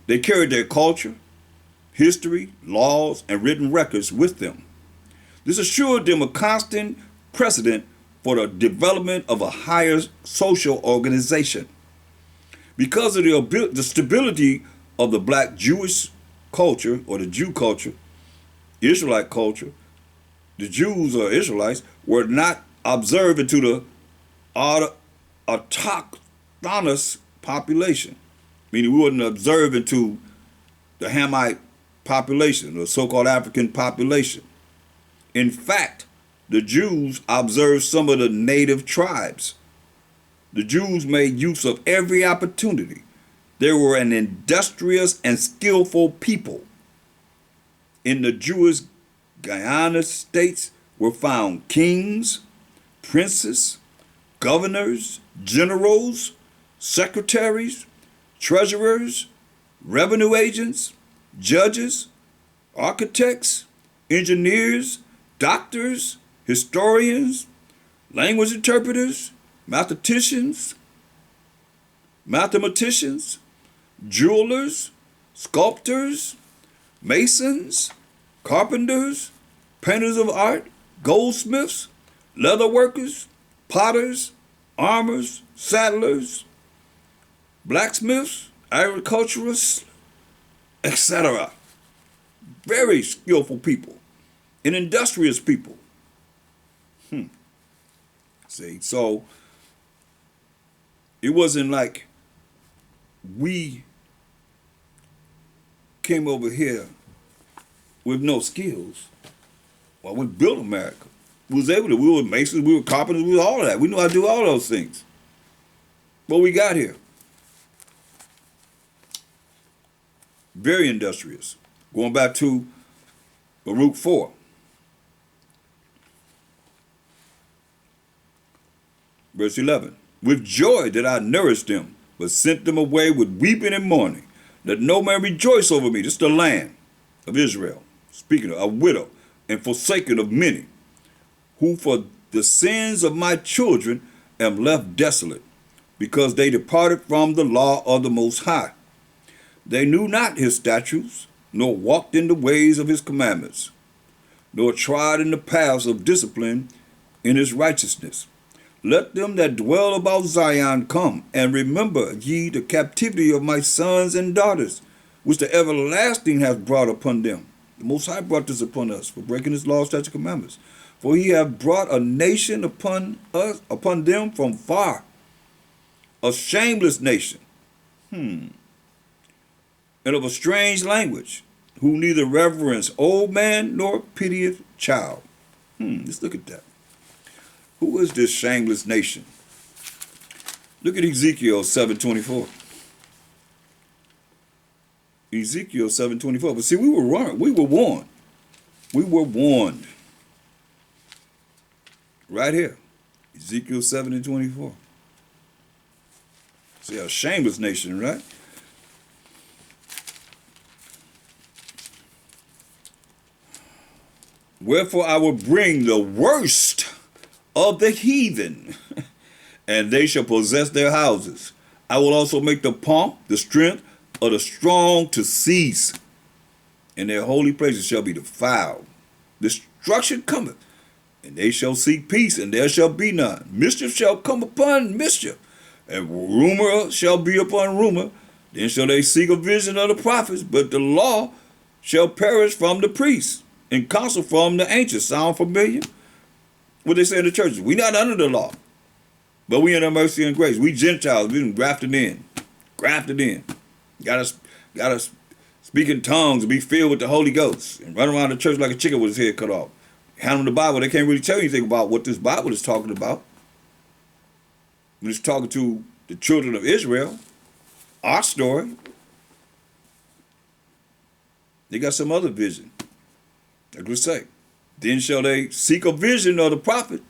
They carried their culture, history, laws, and written records with them. This assured them a constant precedent for the development of a higher social organization. Because of the stability of the black Jewish culture, or the Jew culture, Israelite culture, the Jews or Israelites were not observed into the autochthonous population, meaning we wasn't observed into the Hamite population, the so-called African population. In fact, the Jews observed some of the native tribes. The Jews made use of every opportunity. They were an industrious and skillful people. In the Jewish Guyana states were found kings, princes, governors, generals, secretaries, treasurers, revenue agents, judges, architects, engineers, doctors, historians, language interpreters, mathematicians, jewelers, sculptors, masons, carpenters, painters of art, goldsmiths, leather workers, potters, armors, saddlers, blacksmiths, agriculturists, etc. Very skillful people and industrious people. See, so it wasn't like we came over here with no skills. Well, we built America. We was able to. We were masons, we were carpenters, we were all of that. We knew how to do all those things. But we got here. Very industrious. Going back to Baruch 4. Verse 11. With joy did I nourish them, but sent them away with weeping and mourning. Let no man rejoice over me. This is the land of Israel. Speaking of a widow and forsaken of many, who for the sins of my children am left desolate, because they departed from the law of the Most High. They knew not his statutes, nor walked in the ways of his commandments, nor trod in the paths of discipline in his righteousness. Let them that dwell about Zion come, and remember ye the captivity of my sons and daughters, which the everlasting hath brought upon them. The Most High brought this upon us for breaking his law, statutes, and commandments. For he hath brought a nation upon us, upon them from far, a shameless nation, and of a strange language, who neither reverence old man nor pitieth child. Let's look at that. Who is this shameless nation? Look at Ezekiel 7:24. Ezekiel 7:24. But see, we were warned. We were warned. We were warned. Right here. Ezekiel 7:24. See, a shameless nation, right? Wherefore I will bring the worst of the heathen, and they shall possess their houses. I will also make the pomp, the strength of the strong to cease, and their holy places shall be defiled. Destruction cometh, and they shall seek peace, and there shall be none. Mischief shall come upon mischief, and rumor shall be upon rumor. Then shall they seek a vision of the prophets, but the law shall perish from the priests, and counsel from the ancients. Sound familiar? What they say in the churches, we not under the law, but we under mercy and grace. We Gentiles, we been grafted in. Got us speak in tongues and be filled with the Holy Ghost and run around the church like a chicken with his head cut off. Hand them the Bible, they can't really tell you anything about what this Bible is talking about. When it's talking to the children of Israel, our story, they got some other vision. Like we say. Then shall they seek a vision of the prophet,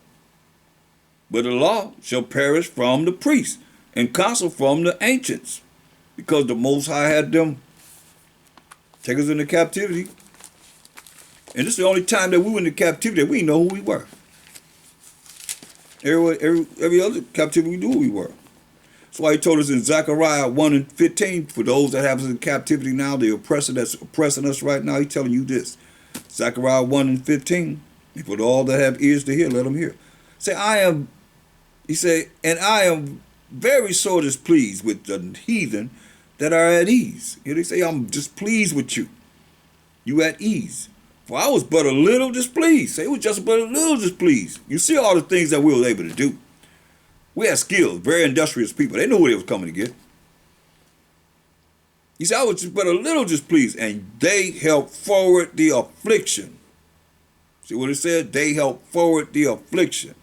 but the law shall perish from the priests, and counsel from the ancients, because the Most High had them take us into captivity. And this is the only time that we went into captivity that we didn't know who we were. Every other captivity we knew who we were. That's why he told us in Zechariah 1 and 15, for those that have us in captivity now, the oppressor that's oppressing us right now, he's telling you this. Zechariah 1 and 15, and for all that have ears to hear, let them hear. He said, and I am very sore displeased with the heathen that are at ease. Here they say, I'm displeased with you. You at ease. For I was but a little displeased. Say, it was just but a little displeased. You see all the things that we were able to do. We had skills, very industrious people. They knew what they was coming to get. He said, I was just but a little displeased, and they helped forward the affliction. See what it said? They helped forward the affliction.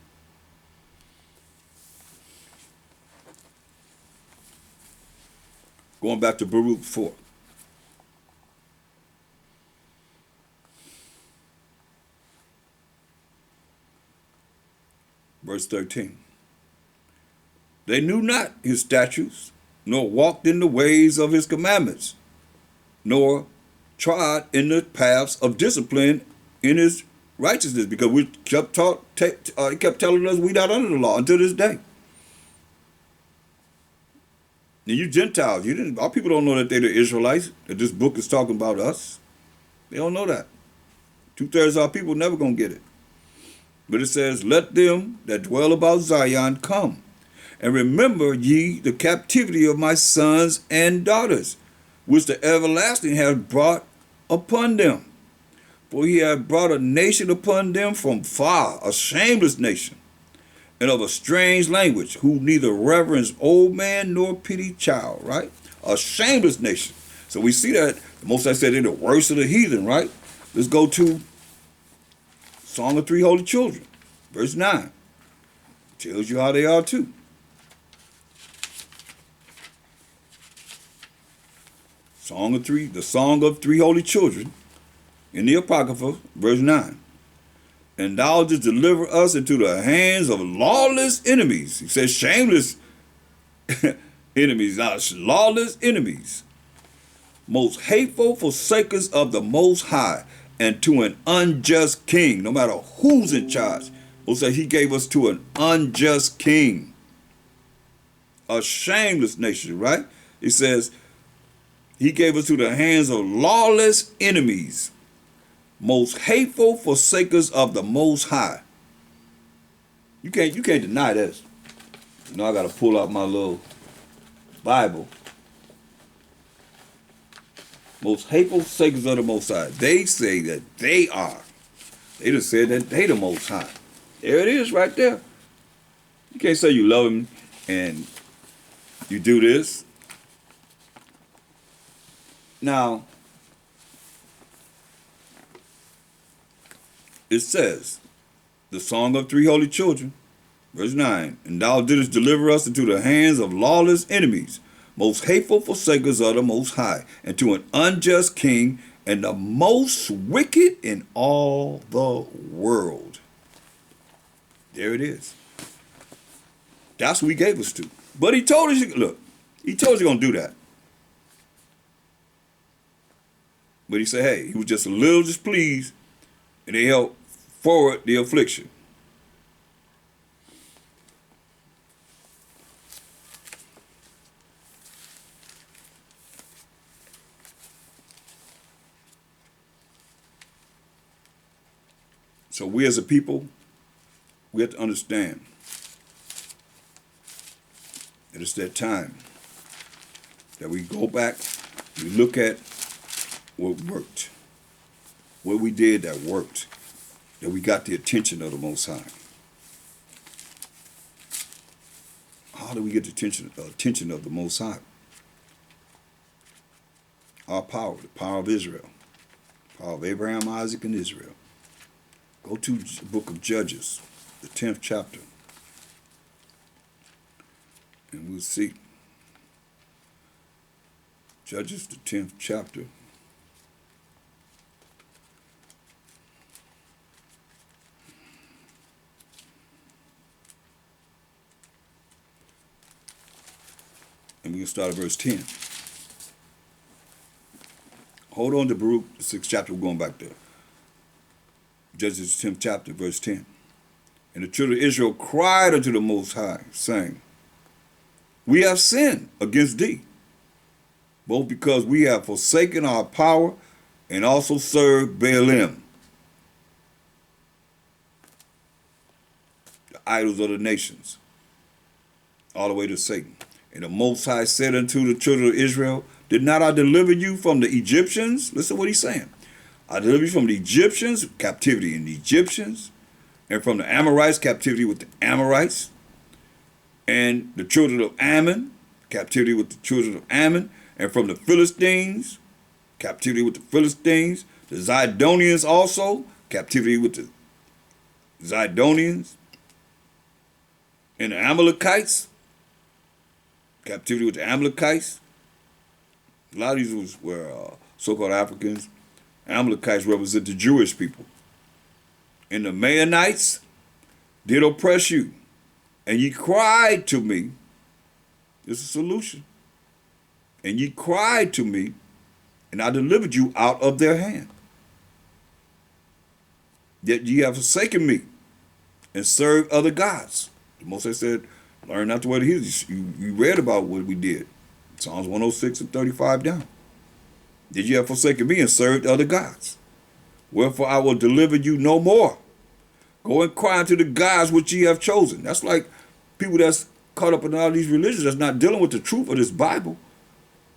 Going back to Baruch 4. Verse 13. They knew not his statutes, nor walked in the ways of his commandments, nor trod in the paths of discipline in his righteousness, because we kept he kept telling us we not under the law until this day. And you Gentiles, our people don't know that they're the Israelites, that this book is talking about us. They don't know that. 2/3 of our people never gonna get it. But it says, let them that dwell about Zion come, and remember ye the captivity of my sons and daughters, which the everlasting hath brought upon them. For he hath brought a nation upon them from far, a shameless nation, and of a strange language, who neither reverence old man nor pity child, right? A shameless nation. So we see that, the Most High said they're the worst of the heathen, right? Let's go to Song of Three Holy Children, verse 9. Tells you how they are too. The Song of Three Holy Children, in the Apocrypha, verse 9. And thou didst deliver us into the hands of lawless enemies. He says shameless enemies, not lawless enemies. Most hateful forsakers of the Most High, and to an unjust king, no matter who's in charge. We'll say he gave us to an unjust king. A shameless nation, right? It says he gave us to the hands of lawless enemies. Most hateful forsakers of the Most High. You can't deny this. You know, I gotta pull out my little Bible. Most hateful forsakers of the Most High. They say that they are. They just said that they the Most High. There it is right there. You can't say you love him and you do this. Now, it says, the Song of Three Holy Children, verse 9, and thou didst deliver us into the hands of lawless enemies, most hateful forsakers of the Most High, and to an unjust king, and the most wicked in all the world. There it is. That's what he gave us to. But he told us, look, he told us he's going to do that. But he said, hey, he was just a little displeased, and they helped forward the affliction. So we as a people, we have to understand that it's that time that we go back, we look at what worked, what we did that worked, that we got the attention of the Most High. How do we get the attention of the Most High? Our power, the power of Israel, the power of Abraham, Isaac, and Israel. Go to the book of Judges, the 10th chapter, and we'll see. Judges, the 10th chapter. And we can start at verse 10. Hold on to Baruch, the 6th chapter, we're going back there. Judges, 10th chapter, verse 10. And the children of Israel cried unto the Most High, saying, We have sinned against thee, both because we have forsaken our power and also served Baalim, the idols of the nations, all the way to Satan. And the Most High said unto the children of Israel, did not I deliver you from the Egyptians? Listen to what he's saying. I delivered you from the Egyptians, captivity in the Egyptians, and from the Amorites, captivity with the Amorites, and the children of Ammon, captivity with the children of Ammon, and from the Philistines, captivity with the Philistines, the Zidonians also, captivity with the Zidonians, and the Amalekites, captivity with the Amalekites. A lot of these were so-called Africans. Amalekites represent the Jewish people. And the Maonites did oppress you, and ye cried to me. This is a solution. And ye cried to me, and I delivered you out of their hand. Yet ye have forsaken me and served other gods. The Most High said, learn not to wear the heathen. You read about what we did. Psalms 106 and 35 down. Did you have forsaken me and served other gods? Wherefore I will deliver you no more. Go and cry unto the gods which ye have chosen. That's like people that's caught up in all these religions that's not dealing with the truth of this Bible.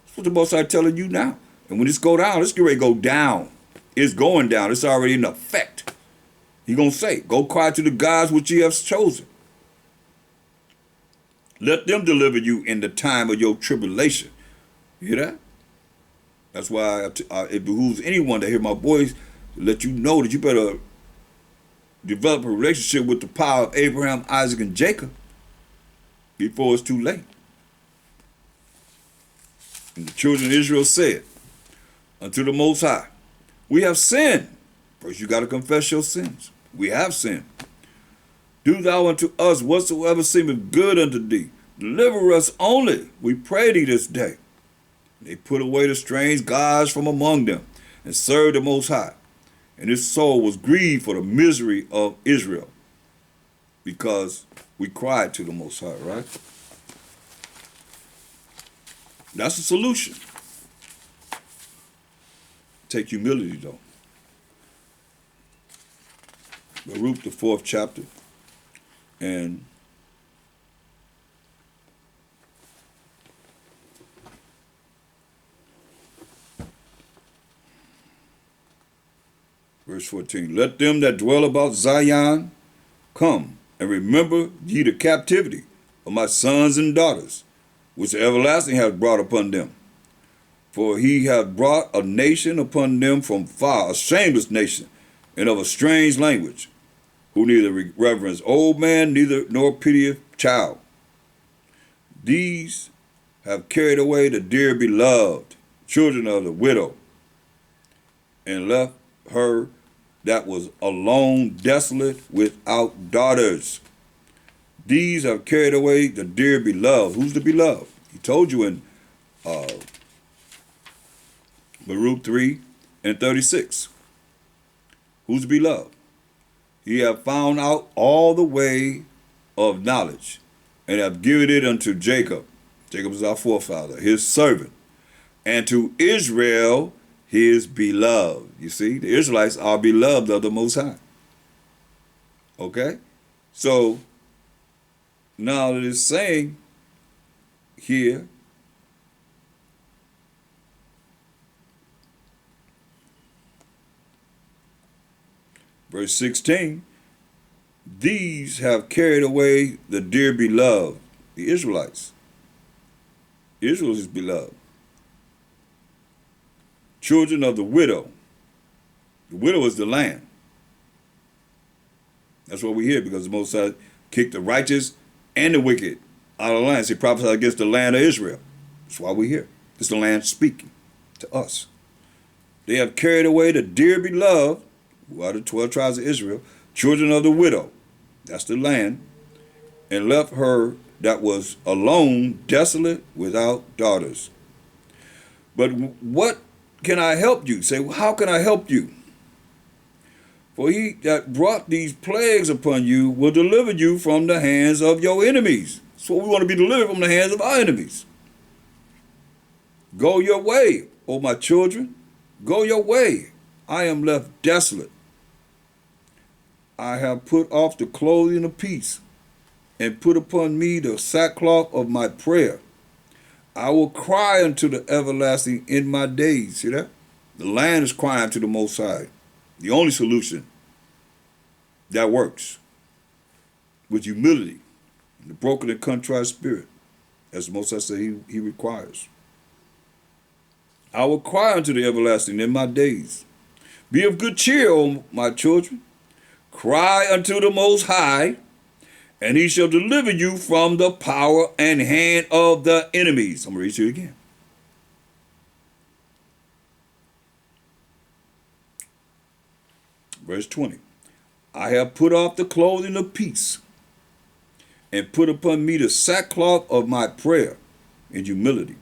That's what the Most High telling you now. And when this go down, it's getting ready to go down. It's going down. It's already in effect. He gonna say, go cry to the gods which ye have chosen. Let them deliver you in the time of your tribulation. You hear that? That's why it behooves anyone to hear my voice to let you know that you better develop a relationship with the power of Abraham, Isaac, and Jacob before it's too late. And the children of Israel said unto the Most High, we have sinned. First you got to confess your sins. We have sinned. Do thou unto us whatsoever seemeth good unto thee. Deliver us only, we pray thee this day. They put away the strange gods from among them and served the Most High. And his soul was grieved for the misery of Israel because we cried to the Most High, right? That's the solution. Take humility, though. Baruch, the 4th chapter, and verse 14, let them that dwell about Zion come and remember ye the captivity of my sons and daughters, which the everlasting hath brought upon them. For he hath brought a nation upon them from far, a shameless nation, and of a strange language, who neither reverence old man, neither nor pitieth child. These have carried away the dear beloved, children of the widow, and left her that was alone, desolate, without daughters. These have carried away the dear beloved. Who's the beloved? He told you in Baruch 3 and 36. Who's the beloved? He have found out all the way of knowledge, and have given it unto Jacob. Jacob is our forefather, his servant, and to Israel, his beloved. You see, the Israelites are beloved of the Most High. Okay? So, now that it's saying here, verse 16, these have carried away the dear beloved, the Israelites. Israel is beloved. Children of the widow. The widow is the land. That's what we hear, because the Most High kicked the righteous and the wicked out of the land. He prophesied against the land of Israel. That's why we're here. It's the land speaking to us. They have carried away the dear beloved, who are the 12 tribes of Israel, children of the widow, that's the land, and left her that was alone, desolate, without daughters. But what can I help you? Say, well, how can I help you? For he that brought these plagues upon you will deliver you from the hands of your enemies. So we want to be delivered from the hands of our enemies. Go your way, O my children. Go your way. I am left desolate. I have put off the clothing of peace and put upon me the sackcloth of my prayer. I will cry unto the everlasting in my days. See that? The land is crying to the Most High. The only solution that works with humility and the broken and contrite spirit, as the Most High said he requires. I will cry unto the everlasting in my days. Be of good cheer, O my children. Cry unto the Most High, and he shall deliver you from the power and hand of the enemies. I'm going to read it again. Verse 20. I have put off the clothing of peace and put upon me the sackcloth of my prayer and humility.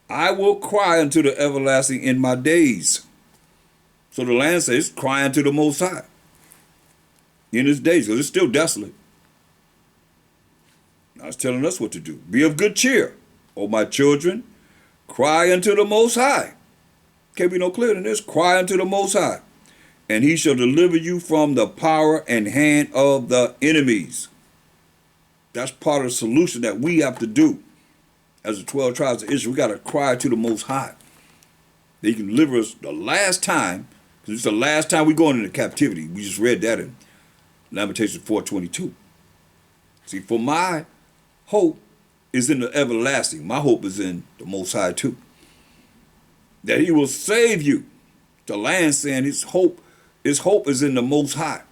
I will cry unto the everlasting in my days. So the land says, crying to the Most High in his days, because it's still desolate. Now it's telling us what to do. Be of good cheer, O my children. Cry unto the Most High. Can't be no clearer than this. Cry unto the Most High, and he shall deliver you from the power and hand of the enemies. That's part of the solution that we have to do. As the 12 tribes of Israel, we got to cry to the Most High. They can deliver us the last time, because it's the last time we're going into captivity. We just read that in Lamentations 4:22. See, for my hope is in the everlasting. My hope is in the Most High too. That he will save you. The land saying his hope is in the Most High.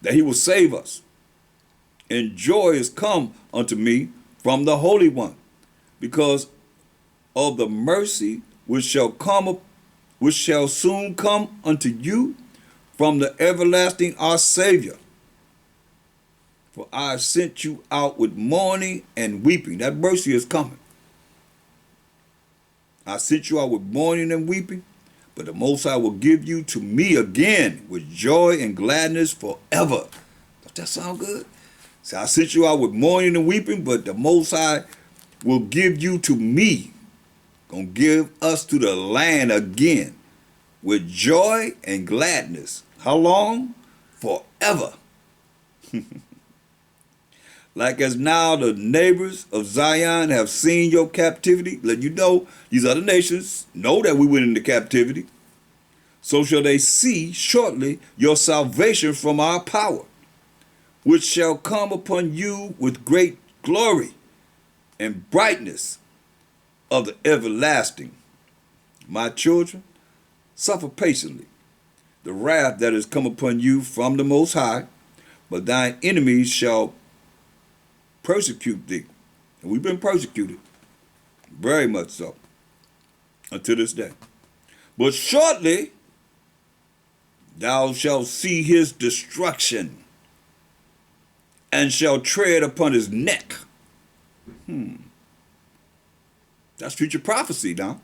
That he will save us. And joy is come unto me from the Holy One, because of the mercy which shall soon come unto you from the everlasting our Savior. For I have sent you out with mourning and weeping. That mercy is coming. I sent you out with mourning and weeping, but the Most High will give you to me again with joy and gladness forever. Does that sound good? So I sent you out with mourning and weeping, but the Most High will give you to me. Gonna give us to the land again with joy and gladness. How long? Forever. Like as now the neighbors of Zion have seen your captivity, let you know these other nations know that we went into captivity. So shall they see shortly your salvation from our power, which shall come upon you with great glory and brightness of the everlasting. My children, suffer patiently the wrath that is come upon you from the Most High, but thine enemies shall persecute thee. And we've been persecuted, very much so, until this day. But shortly thou shalt see his destruction, and shall tread upon his neck. That's future prophecy now.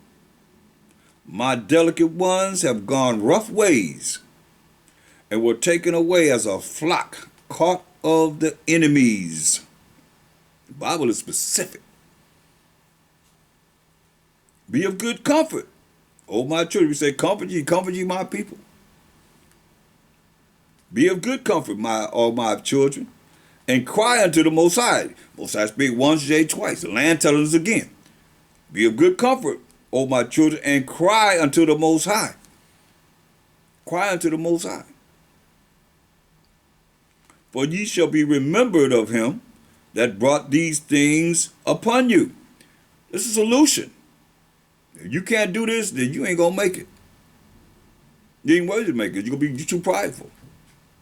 My delicate ones have gone rough ways, and were taken away as a flock caught of the enemies. The Bible is specific. Be of good comfort, O my children. We say, comfort ye my people. Be of good comfort, all my children, and cry unto the Most High. Most High speak once, yea, twice. The land tells us again. Be of good comfort, O my children, and cry unto the Most High. Cry unto the Most High. For ye shall be remembered of him that brought these things upon you. This is a solution. If you can't do this, then you ain't going to make it. You ain't worthy to make it. You're going to be too prideful.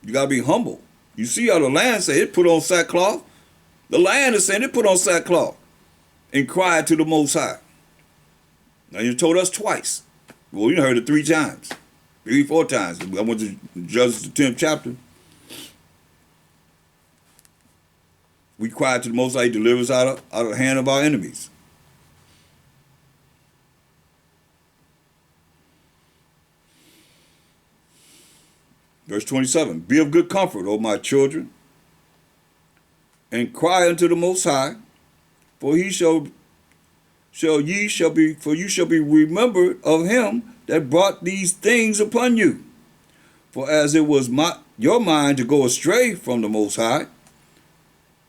You got to be humble. You see how the land say it put on sackcloth? The land is saying it put on sackcloth and cried to the Most High. Now you told us twice. Well, you heard it 3 times. 4 times. I went to Judges, the 10th chapter. We cried to the Most High, he delivers out of the hand of our enemies. Verse 27, be of good comfort, O my children. and cry unto the Most High, for he for you shall be remembered of him that brought these things upon you. For as it was your mind to go astray from the Most High,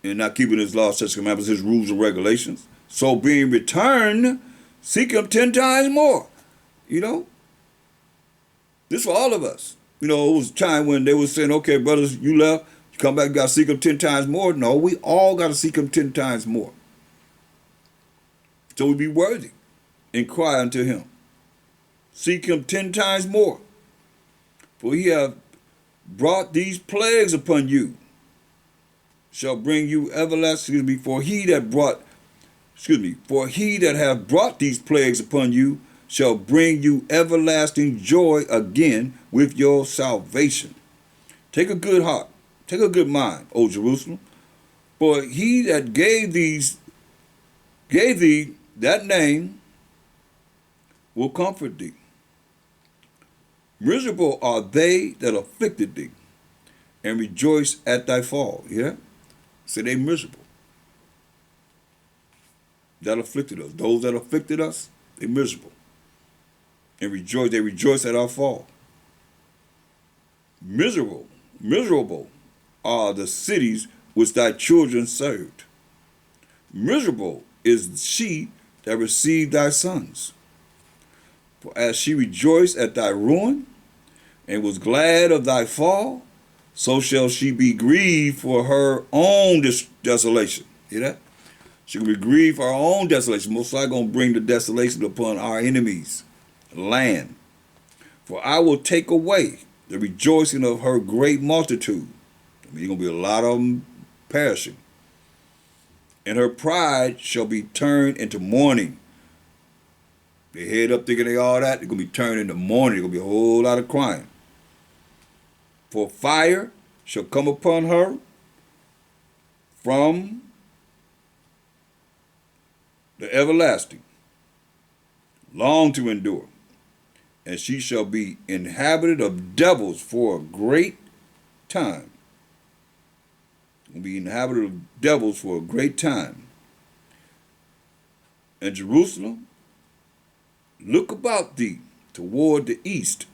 and not keeping his laws, statutes, commandments, his rules and regulations, so being returned, seek him 10 times more. You know, this for all of us. You know, it was a time when they were saying, okay, brothers, you left, you come back, you got to seek him 10 times more. No, we all got to seek him 10 times more. So we be worthy and cry unto him. Seek him 10 times more. For he hath brought these plagues upon you, shall bring you everlasting, for he that hath brought these plagues upon you shall bring you everlasting joy again with your salvation. Take a good heart, take a good mind, O Jerusalem, for he that gave thee that name will comfort thee. Miserable are they that afflicted thee, and rejoice at thy fall. Yeah? So they miserable. That afflicted us. Those that afflicted us, they miserable. And they rejoice at our fall. Miserable are the cities which thy children served. Miserable is she that received thy sons. For as she rejoiced at thy ruin, and was glad of thy fall, so shall she be grieved for her own desolation. Hear that? She will be grieved for her own desolation. Most likely going to bring the desolation upon our enemies' land. For I will take away the rejoicing of her great multitude. I mean, there's going to be a lot of them perishing. And her pride shall be turned into mourning. They head up thinking they all that, they're going to be turned into mourning. There's going to be a whole lot of crying. For fire shall come upon her from the everlasting, long to endure. And she shall be inhabited of devils for a great time. Will be inhabited of devils for a great time. And Jerusalem, look about thee toward the east,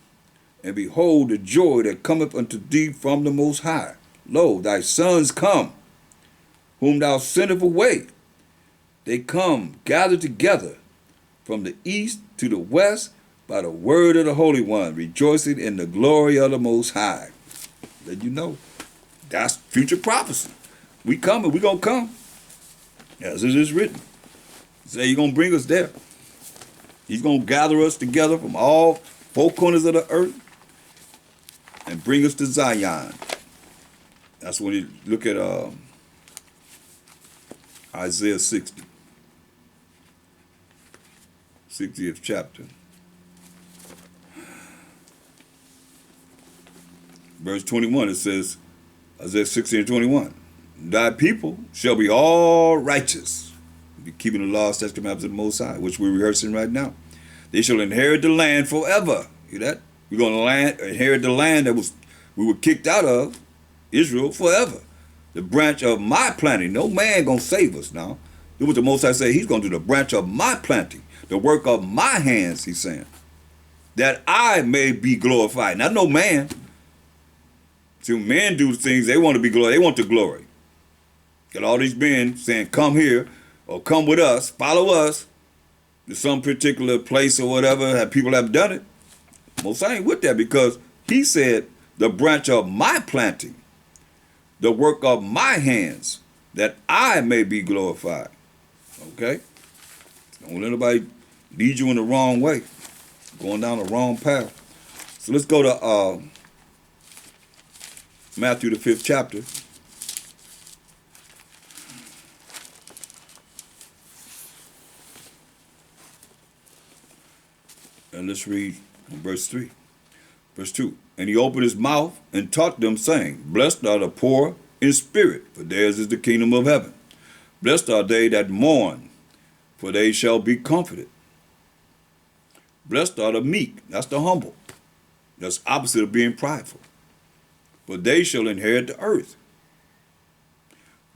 and behold the joy that cometh unto thee from the Most High. Lo, thy sons come, whom thou sentest away. They come gathered together from the east to the west by the word of the Holy One, rejoicing in the glory of the Most High. Let you know, that's future prophecy. We coming, we gonna come. As it is written. Say he's gonna bring us there. He's gonna gather us together from all four corners of the earth and bring us to Zion. That's when you look at Isaiah 60. 60th chapter. Verse 21, it says, Isaiah 60 and 21, thy people shall be all righteous, be keeping the law, statutes, commandments of the Most High, which we're rehearsing right now. They shall inherit the land forever. Hear that? We're going to inherit the land that we were kicked out of, Israel, forever. The branch of my planting. No man going to save us now. Do what the Most High say. He's going to do the branch of my planting, the work of my hands, he's saying, that I may be glorified. Not no man. See, when men do things, they want to be glory. They want the glory. Got all these men saying, come here, or come with us, follow us to some particular place or whatever, that people have done it. Most I ain't with that, because he said, the branch of my planting, the work of my hands, that I may be glorified. Okay? Don't let anybody lead you in the wrong way, going down the wrong path. So let's go to Matthew the 5th chapter. And let's read verse 3. Verse 2. And he opened his mouth and taught them, saying, blessed are the poor in spirit, for theirs is the kingdom of heaven. Blessed are they that mourn, for they shall be comforted. Blessed are the meek, that's the humble. That's opposite of being prideful. For they shall inherit the earth.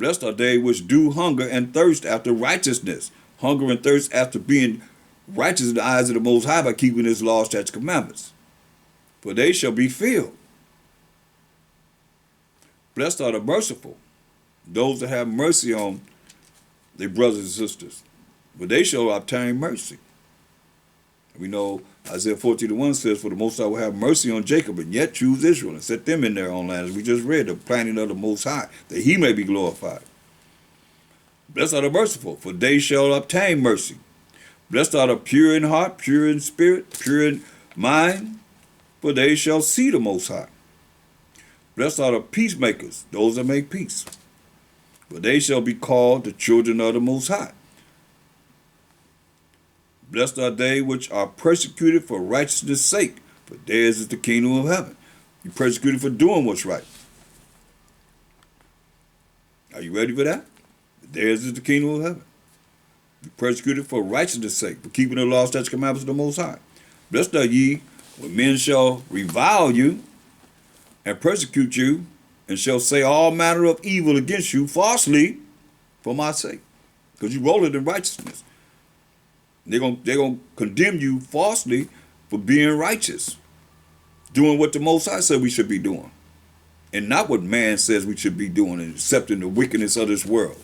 Blessed are they which do hunger and thirst after righteousness. Hunger and thirst after being righteous in the eyes of the Most High by keeping his laws, statutes, commandments. For they shall be filled. Blessed are the merciful, those that have mercy on their brothers and sisters, for they shall obtain mercy. We know Isaiah 14:1 says, for the Most High will have mercy on Jacob and yet choose Israel and set them in their own land. As we just read, the planting of the Most High, that he may be glorified. Blessed are the merciful, for they shall obtain mercy. Blessed are the pure in heart, pure in spirit, pure in mind, for they shall see the Most High. Blessed are the peacemakers, those that make peace, for they shall be called the children of the Most High. Blessed are they which are persecuted for righteousness' sake, for theirs is the kingdom of heaven. You're persecuted for doing what's right. Are you ready for that? Theirs is the kingdom of heaven. You're persecuted for righteousness' sake, for keeping the law, statutes, commandments of the Most High. Blessed are ye when men shall revile you and persecute you, and shall say all manner of evil against you falsely for my sake. Because you rolled in righteousness. They're gonna condemn you falsely for being righteous, doing what the Most High said we should be doing, and not what man says we should be doing, and accepting the wickedness of this world.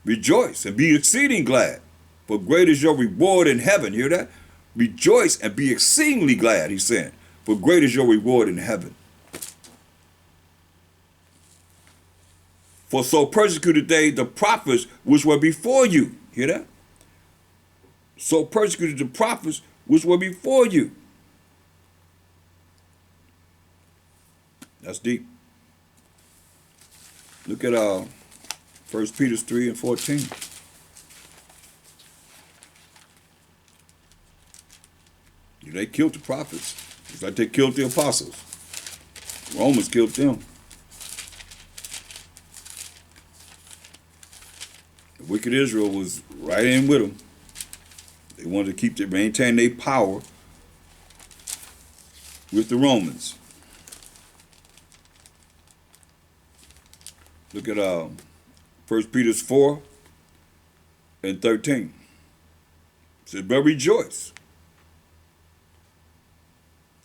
Rejoice and be exceeding glad, for great is your reward in heaven. Hear that? Rejoice and be exceedingly glad, he's saying, for great is your reward in heaven. For so persecuted they the prophets which were before you. Hear that? So persecuted the prophets which were before you. That's deep. Look at 1 Peter 3:14. They killed the prophets. It's like they killed the apostles. Romans killed them. The wicked Israel was right in with them. They wanted to maintain their power with the Romans. Look at 1 Peter 4:13. It says, but rejoice.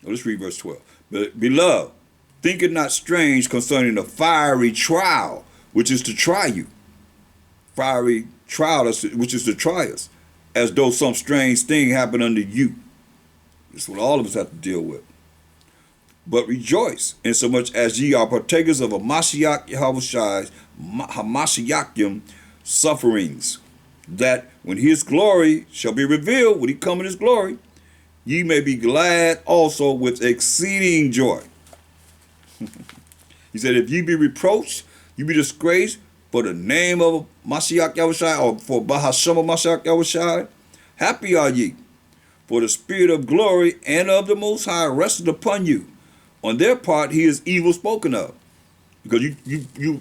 Now let's read verse 12. But beloved, think it not strange concerning the fiery trial, which is to try you. Fiery trial, which is to try us, as though some strange thing happened unto you. This is what all of us have to deal with. But rejoice, insomuch as ye are partakers of a Mashiach Yahushai's Hamashiachim sufferings, that when his glory shall be revealed, when he come in his glory, ye may be glad also with exceeding joy. He said, if ye be reproached, you be disgraced for the name of Mashiach Yahushai, or for Bahasham of Mashiach Yahushai, happy are ye, for the spirit of glory and of the Most High rested upon you. On their part, he is evil spoken of, because you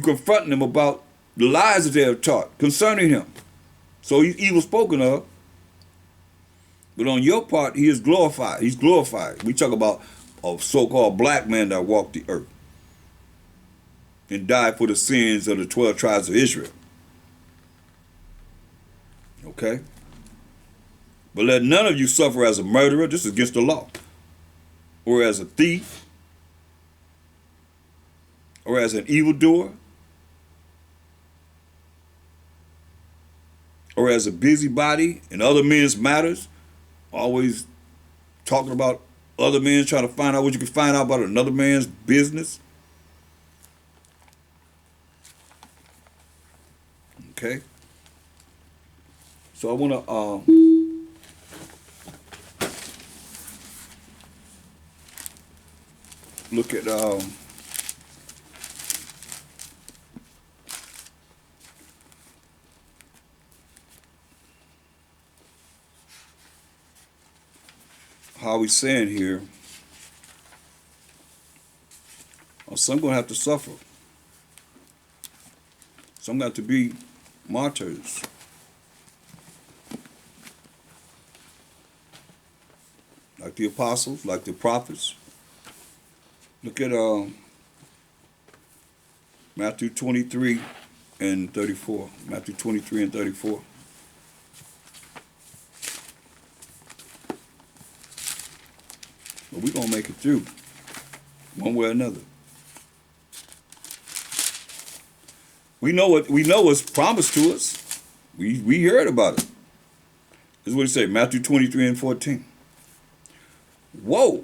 confronting them about the lies that they have taught concerning him. So he's evil spoken of, but on your part, he is glorified. He's glorified. We talk about a so-called black man that walked the earth and died for the sins of the 12 tribes of Israel. Okay? But let none of you suffer as a murderer, this is against the law, or as a thief, or as an evildoer, or as a busybody in other men's matters, always talking about other men, trying to find out what you can find out about another man's business. Okay? So I want to look at how he's saying here, some going to have to suffer. Some got to be martyrs. Like the apostles, like the prophets. Look at Matthew 23 and 34. Matthew 23 and 34. But we're going to make it through one way or another. We know what's promised to us. We heard about it. This is what he said, Matthew 23 and 14. Woe!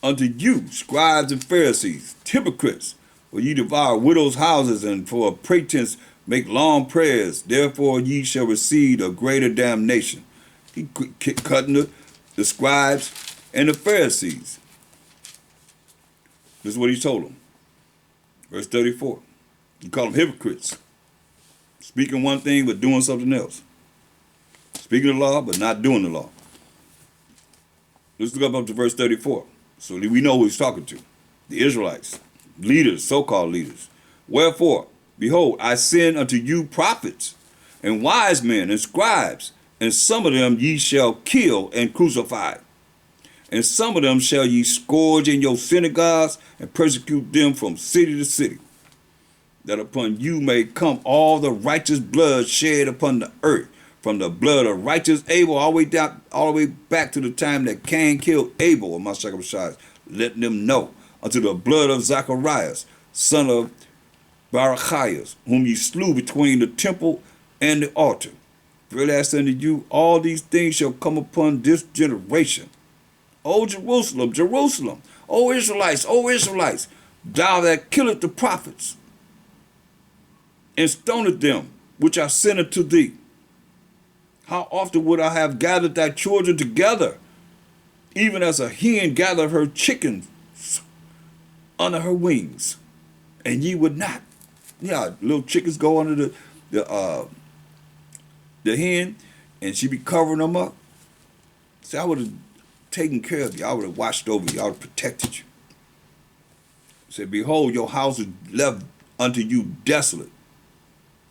Unto you, scribes and Pharisees, hypocrites, for ye devour widows' houses, and for a pretense make long prayers. Therefore ye shall receive a greater damnation. He cutting the scribes and the Pharisees. This is what he told them. Verse 34. He called them hypocrites. Speaking one thing but doing something else. Speaking the law but not doing the law. Let's look up to verse 34. So we know who he's talking to. The Israelites. Leaders, so-called leaders. Wherefore, behold, I send unto you prophets and wise men and scribes, and some of them ye shall kill and crucify. And some of them shall ye scourge in your synagogues and persecute them from city to city, that upon you may come all the righteous blood shed upon the earth, from the blood of righteous Abel all the way back to the time that Cain killed Abel, or Mashachar, letting them know, unto the blood of Zacharias, son of Barachias, whom ye slew between the temple and the altar. Verily I say unto you, all these things shall come upon this generation. O Jerusalem, Jerusalem, O Israelites, thou that killest the prophets, and stonest them which I sent unto thee. How often would I have gathered thy children together, even as a hen gathereth her chickens under her wings, and ye would not. Yeah, little chickens go under the hen, and she be covering them up. See, I would have taken care of you. I would have watched over you. I would have protected you. Said, behold, your house is left unto you desolate.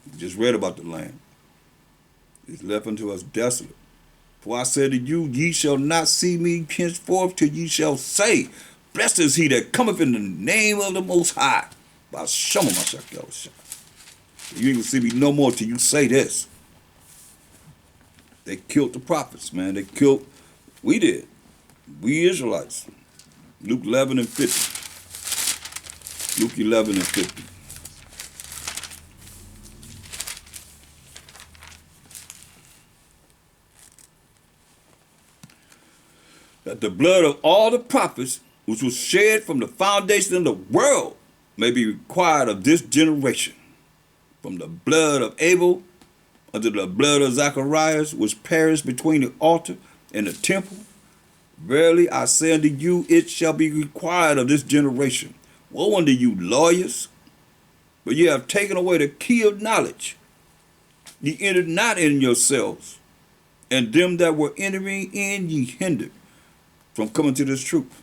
We just read about the land. It's left unto us desolate. For I said to you, ye shall not see me henceforth till ye shall say, blessed is he that cometh in the name of the Most High. You ain't gonna see me no more till you say this. They killed the prophets, man. We did. We Israelites. Luke 11 and 50. Luke 11 and 50. That the blood of all the prophets, which was shed from the foundation of the world, may be required of this generation. From the blood of Abel unto the blood of Zacharias, which perished between the altar and the temple. Verily I say unto you, it shall be required of this generation. Woe unto you, lawyers, for ye have taken away the key of knowledge. Ye entered not in yourselves, and them that were entering in ye hindered from coming to this truth.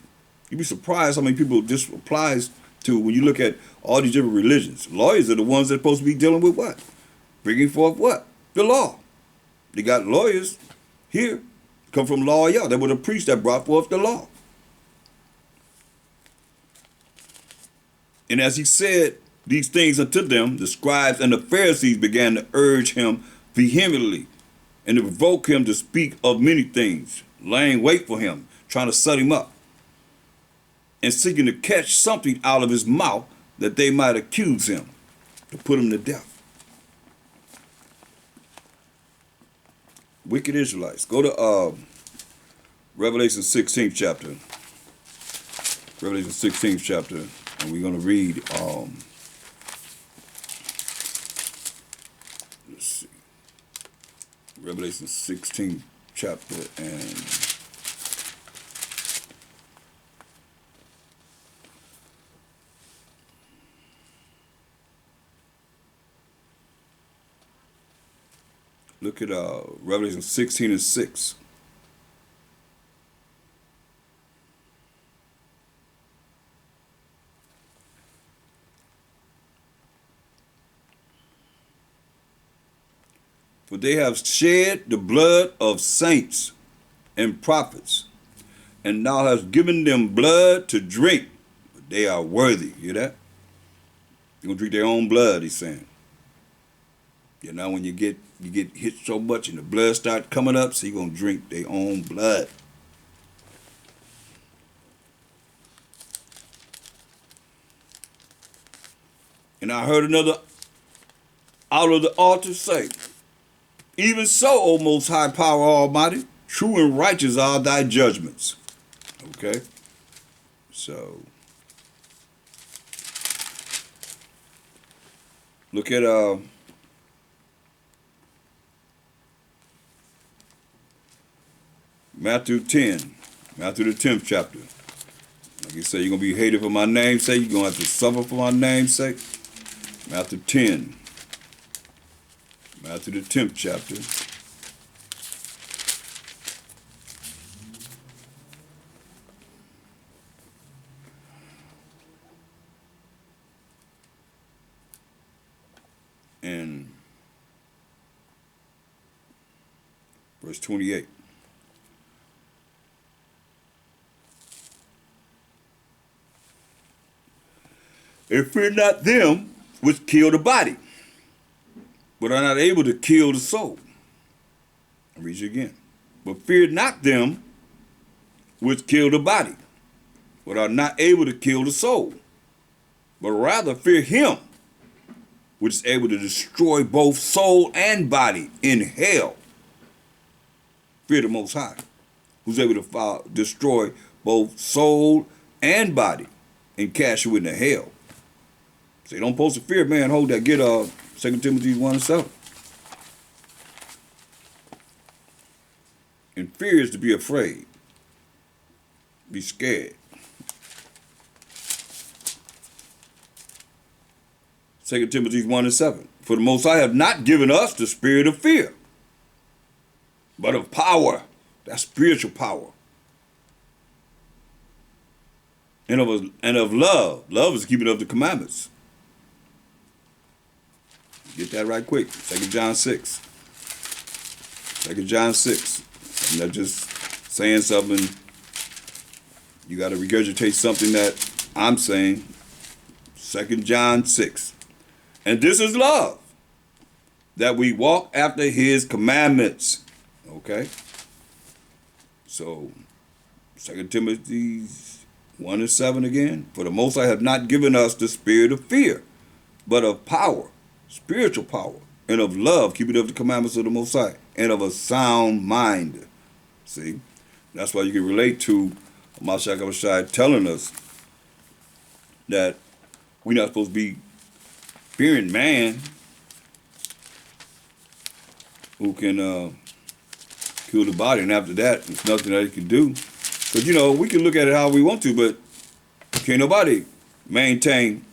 You'd be surprised how many people this applies to when you look at all these different religions. Lawyers are the ones that are supposed to be dealing with what? Bringing forth what? The law. They got lawyers here, come from law, yeah. They were the priests that brought forth the law. And as he said these things unto them, the scribes and the Pharisees began to urge him vehemently and to provoke him to speak of many things, laying wait for him, trying to set him up, and seeking to catch something out of his mouth that they might accuse him, to put him to death. Wicked Israelites. Go to Revelation 16th chapter. Revelation 16th chapter, and we're going to read, let's see, Revelation 16th chapter, and look at Revelation 16 and 6. For they have shed the blood of saints and prophets, and thou hast given them blood to drink, but they are worthy. Hear that? You're gonna drink their own blood, he's saying. You know, when you get hit so much and the blood start coming up, so you're gonna drink their own blood. And I heard another out of the altar say, even so, O Most High Power Almighty, true and righteous are thy judgments. Okay? So, look at Matthew 10, Matthew the 10th chapter. Like you say, you're going to be hated for my name's sake. You're going to have to suffer for my name's sake. Matthew 10. Matthew the 10th chapter. And verse 28. And fear not them which kill the body, but are not able to kill the soul. I'll read you again. But fear not them which kill the body, but are not able to kill the soul, but rather fear him which is able to destroy both soul and body in hell. Fear the Most High, who's able to destroy both soul and body and cast you into hell. So you don't supposed to fear man. Hold that. Get 2 Timothy 1:7. And fear is to be afraid. Be scared. 2 Timothy 1:7. For the Most High have not given us the spirit of fear, but of power. That's spiritual power. And of love. Love is keeping of the commandments. Get that right quick. 2 John 6. 2 John 6. I'm not just saying something. You got to regurgitate something that I'm saying. 2 John 6. And this is love, that we walk after his commandments. Okay? So, 2 Timothy 1:7 again. For the Most High have not given us the spirit of fear, but of power, spiritual power, and of love, keeping of the commandments of the Most High, and of a sound mind. See? That's why you can relate to Mashiach Abishai telling us that we're not supposed to be fearing man who can kill the body, and after that, there's nothing that he can do. Because, you know, we can look at it how we want to, but can't nobody maintain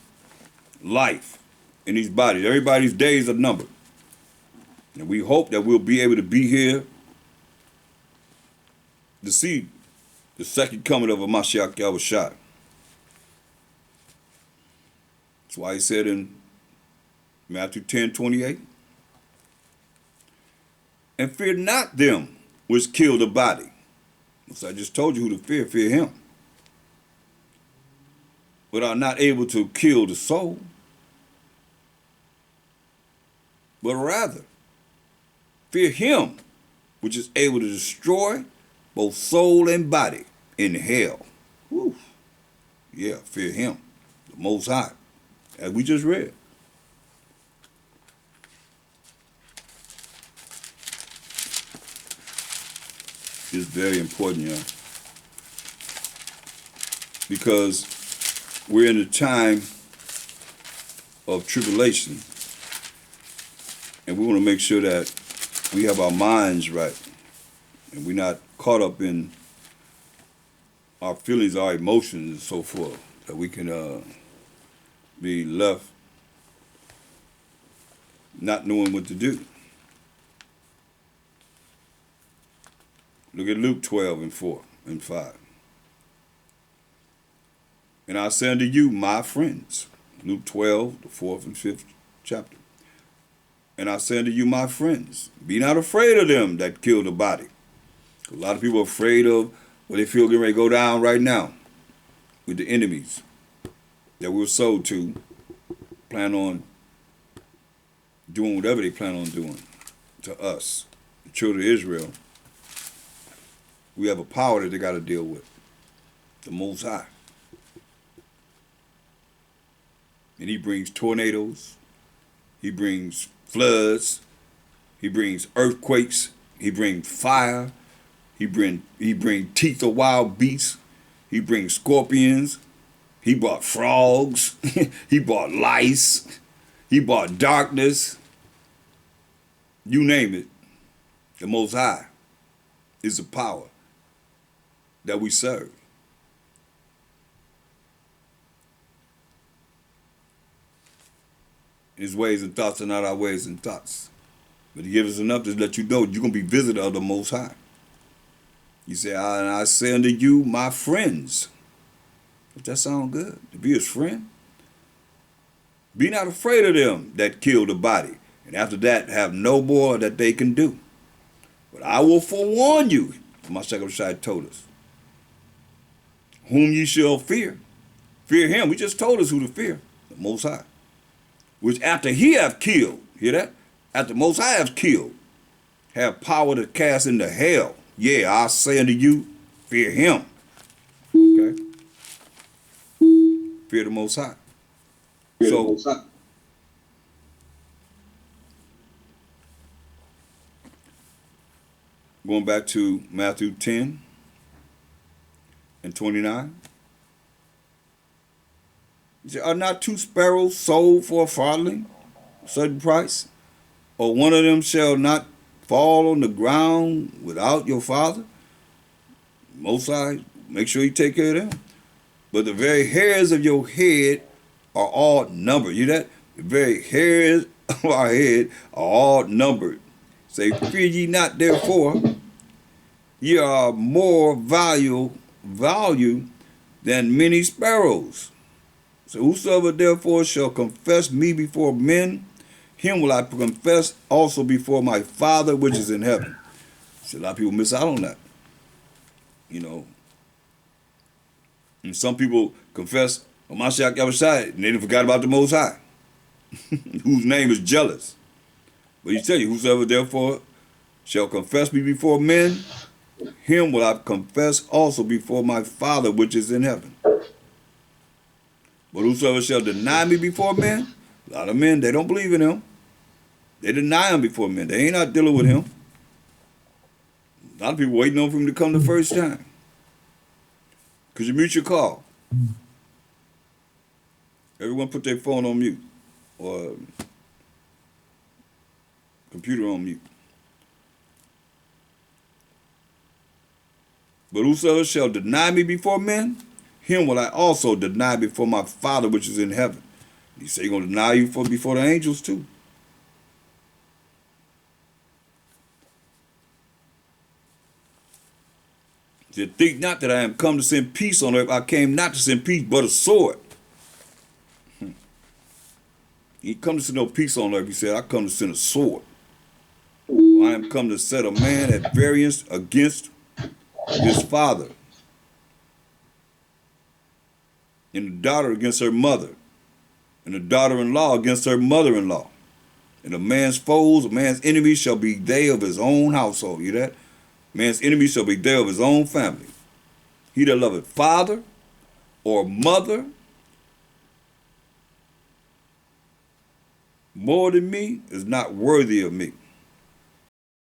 life in these bodies. Everybody's days are numbered. And we hope that we'll be able to be here to see the second coming of a Mashiach Yahushua. That's why he said in Matthew 10:28, and fear not them which kill the body. So I just told you who to fear. Fear him. But are not able to kill the soul, but rather fear him which is able to destroy both soul and body in hell. Woo. Yeah, fear him, the Most High, as we just read. It's very important, y'all, because we're in a time of tribulation, and we want to make sure that we have our minds right, and we're not caught up in our feelings, our emotions, and so forth, that we can be left not knowing what to do. Look at Luke 12:4 and 5. And I say unto you, my friends, Luke 12, the 4th and 5th chapter. And I say unto you, my friends, be not afraid of them that kill the body, A lot of people are afraid of what they feel getting ready to go down right now with the enemies that we were sold to, plan on doing whatever they plan on doing to us, the children of Israel. We have a power that they got to deal with, the Most High. And he brings tornadoes, he brings floods, he brings earthquakes, he brings fire, he bring teeth of wild beasts, he brings scorpions, he brought frogs, he brought lice, he brought darkness. You name it, the Most High is the power that we serve. His ways and thoughts are not our ways and thoughts. But he gives us enough to let you know you're going to be visitor of the Most High. He said, I say unto you, my friends. Does that sound good? To be his friend? Be not afraid of them that kill the body, and after that have no more that they can do. But I will forewarn you, my Shai told us, whom ye shall fear. Fear him. We just told us who to fear, the Most High. Which after he have killed, hear that? After the Most High have killed, have power to cast into hell. Yeah, I say unto you, fear him. Okay? Fear the Most High. Fear the So, Most High. going back to Matthew 10 and 29. He said, are not two sparrows sold for a farthing, a certain price? Or one of them shall not fall on the ground without your Father? Most High, make sure you take care of them. But the very hairs of your head are all numbered. You that? The very hairs of our head are all numbered. Say, fear ye not, therefore, ye are more value than many sparrows. So whosoever therefore shall confess me before men, him will I confess also before my Father which is in heaven. So a lot of people miss out on that. You know. And some people confess on Mashiach Yahushua, and they forgot about the Most High, whose name is jealous. But he tell you, whosoever therefore shall confess me before men, him will I confess also before my Father which is in heaven. But whosoever shall deny me before men, a lot of men, they don't believe in him. They deny him before men. They ain't not dealing with him. A lot of people waiting on for him to come the first time. Could you mute your call? Everyone put their phone on mute or computer on mute. But whosoever shall deny me before men, him will I also deny before my Father which is in heaven. He said he's going to deny you before the angels too. He said, think not that I am come to send peace on earth. I came not to send peace, but a sword. He come to send no peace on earth. He said, I come to send a sword. I am come to set a man at variance against his father, and the daughter against her mother, and the daughter-in-law against her mother-in-law. And a man's foes, a man's enemies shall be they of his own household. You hear that? Man's enemies shall be they of his own family. He that loveth father or mother more than me is not worthy of me.